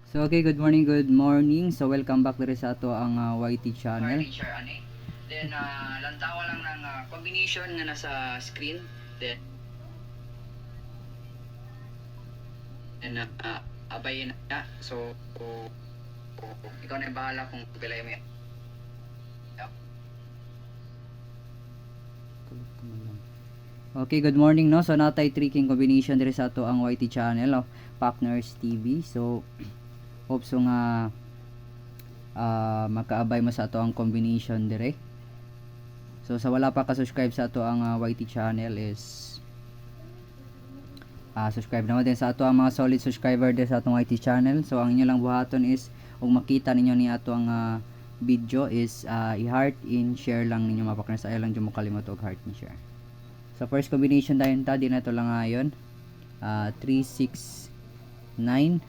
So okay, good morning. So welcome back diri sa ato ang YT channel. Then lantawa lang ng combination nga nasa screen. Then abayin na. So ikaw na yung bahala kung pilay mo yan. Okay, good morning no. So natay tricking combination diri sa ato ang YT channel of Partners TV. So hope so nga makaabay mo sa ato ang combination dire. So sa wala pa ka subscribe sa ato ang YT channel is subscribe naman din sa ato ang mga solid subscriber din sa atong YT channel. So ang inyo lang buhaton is kung makita ninyo ni ato ang video is i-heart in share lang ninyo mga partners. Ayaw lang dyan mo kalimot og heart in share. So first combination tayo di na to lang ngayon. 3, 6, 9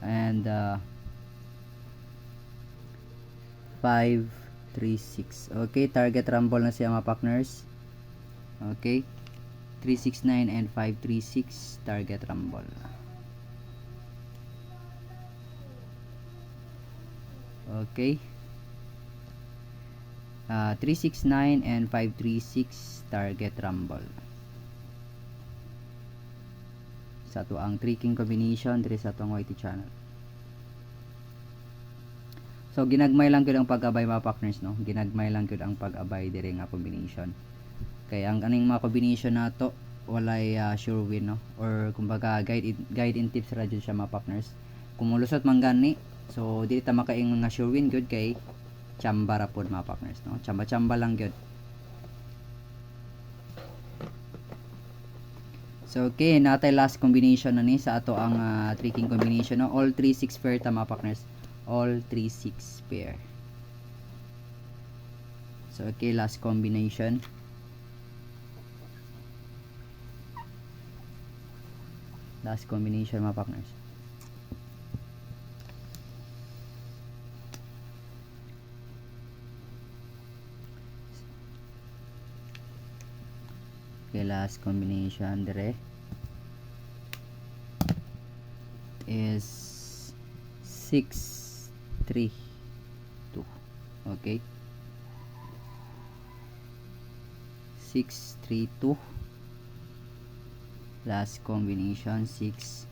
and 5, 3, 6. Okay, target rumble na siya mga partners. Okay. 3, 6, 9 and 5, 3, 6 target rumble. Okay. 3, 6, 9 and 5, 3, 6 target rumble. Sa to ang tricking combination diri sa atong YT channel. So ginagmay lang gyud ang pag-abay mga partners no. Ginagmay lang gyud ang pag-abay diri nga combination. Kaya ang aning mga combination nato walay sure win no, or kumbaga guide and tips ra jud siya mga partners. Kung mulusot man gani, so dili ta makaingon nga sure win gyud kay chamba ra pod mga partners no. Chamba lang gyud. So okay, natay last combination na ni sa ato ang tricking combination no. All 3 6 pair ta mga partners. All 3 6 pair. So okay, last combination. Last combination mga partners. Okay, last combination dire is 6, 3, 2. Okay. 6, 3, 2. Last combination 6,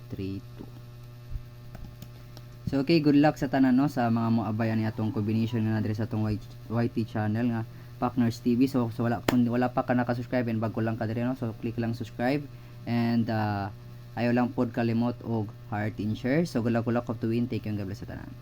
3, 2. So okay, good luck sa tanan no, sa mga moabayan ni atong combination nga dire sa atong YT channel nga Partners TV. So wala pa ka naka-subscribe and bago lang ka dire no, so click lang subscribe and ayaw lang pod kalimot og heart in share. So good luck of to win. Take you and God bless sa tanan.